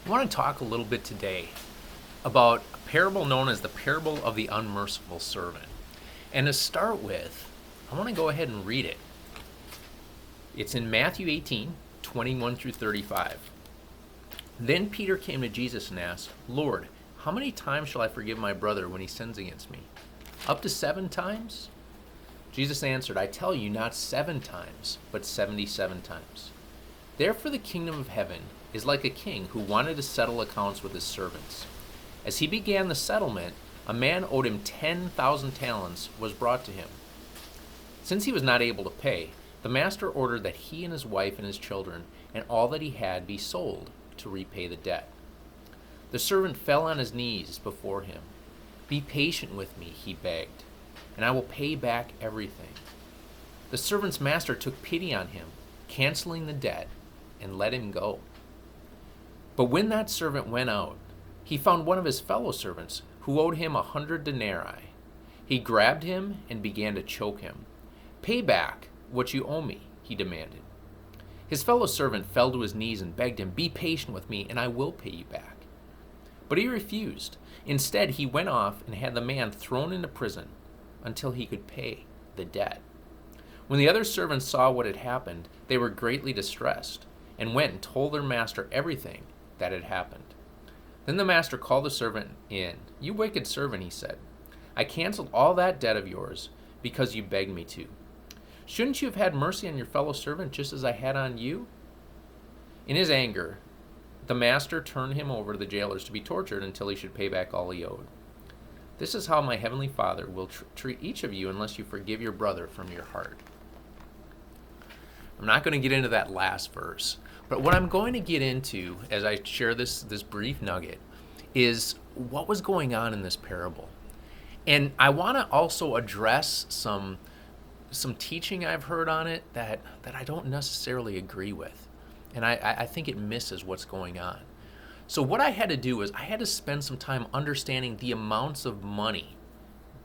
I want to talk a little bit today about a parable known as the parable of the unmerciful servant. And to start with, I want to go ahead and read it. It's in Matthew 18:21 through 35. Then Peter came to Jesus and asked, "Lord, how many times shall I forgive my brother when he sins against me? Up to 7 times?" Jesus answered, "I tell you, not 7 times, but 77 times. Therefore the kingdom of heaven is like a king who wanted to settle accounts with his servants. As he began the settlement, a man owed him 10,000 talents was brought to him. Since he was not able to pay, the master ordered that he and his wife and his children and all that he had be sold to repay the debt. The servant fell on his knees before him. 'Be patient with me,' he begged, 'and I will pay back everything.' The servant's master took pity on him, canceling the debt, and let him go. But when that servant went out, he found one of his fellow servants who owed him 100 denarii. He grabbed him and began to choke him. 'Pay back what you owe me,' he demanded. His fellow servant fell to his knees and begged him, 'Be patient with me, and I will pay you back.' But he refused. Instead, he went off and had the man thrown into prison until he could pay the debt. When the other servants saw what had happened, they were greatly distressed and went and told their master everything that had happened. Then the master called the servant in. 'You wicked servant,' he said, 'I canceled all that debt of yours because you begged me to. Shouldn't you have had mercy on your fellow servant just as I had on you?' In his anger, the master turned him over to the jailers to be tortured until he should pay back all he owed. This is how my heavenly Father will treat each of you unless you forgive your brother from your heart." I'm not going to get into that last verse, but what I'm going to get into as I share this brief nugget is what was going on in this parable. And I want to also address some teaching I've heard on it that I don't necessarily agree with. And I think it misses what's going on. So what I had to do is I had to spend some time understanding the amounts of money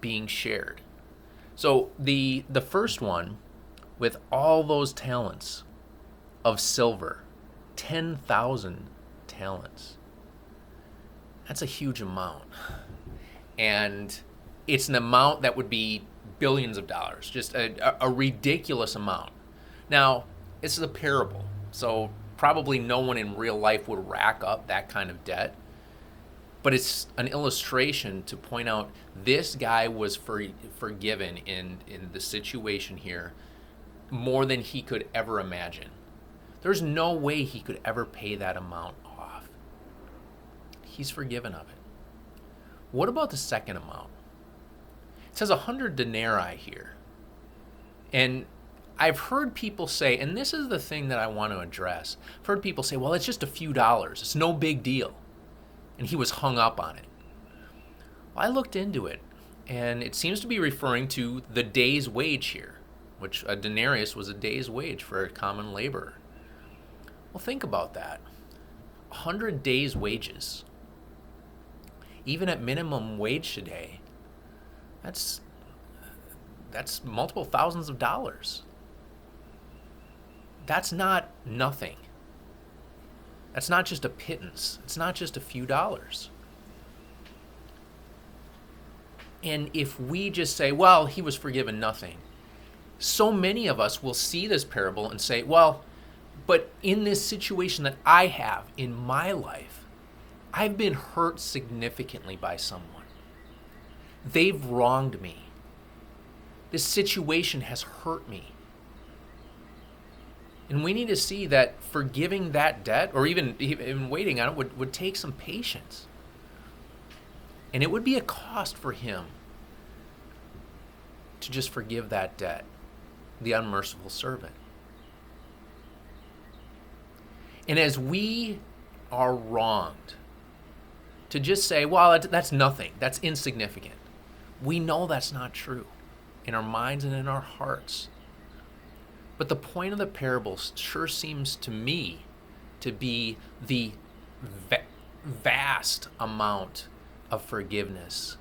being shared. So the first one, with all those talents of silver, 10,000 talents. That's a huge amount. And it's an amount that would be billions of dollars, just a ridiculous amount. Now, this is a parable, so probably no one in real life would rack up that kind of debt. But it's an illustration to point out this guy was forgiven in the situation here more than he could ever imagine. There's no way he could ever pay that amount off. He's forgiven of it. What about the second amount? It says 100 denarii here. And I've heard people say, and this is the thing that I want to address, I've heard people say, well, it's just a few dollars. It's no big deal. And he was hung up on it. Well, I looked into it, and it seems to be referring to the day's wage here, which a denarius was a day's wage for a common laborer. Well, think about that. 100 days' wages. Even at minimum wage today, that's multiple thousands of dollars. That's not nothing. That's not just a pittance. It's not just a few dollars. And if we just say, well, he was forgiven nothing, so many of us will see this parable and say, well, but in this situation that I have in my life, I've been hurt significantly by someone. They've wronged me. This situation has hurt me. And we need to see that forgiving that debt, or even waiting on it, would take some patience. And it would be a cost for him to just forgive that debt, the unmerciful servant. And as we are wronged, to just say, well, that's nothing, that's insignificant, we know that's not true in our minds and in our hearts. But the point of the parable sure seems to me to be the vast amount of forgiveness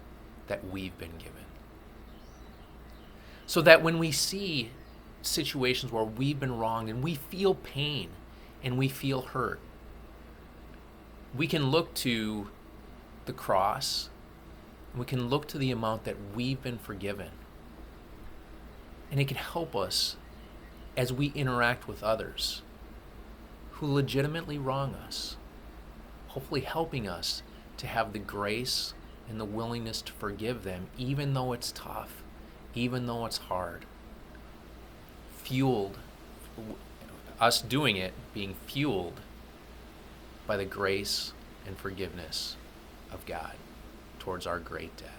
that we've been given. So that when we see situations where we've been wronged and we feel pain and we feel hurt, We can look to the cross, and we can look to the amount that we've been forgiven. And it can help us as we interact with others who legitimately wrong us, hopefully helping us to have the grace and the willingness to forgive them, even though it's tough, even though it's hard. Fueled, us doing it being fueled by the grace and forgiveness of God towards our great debt.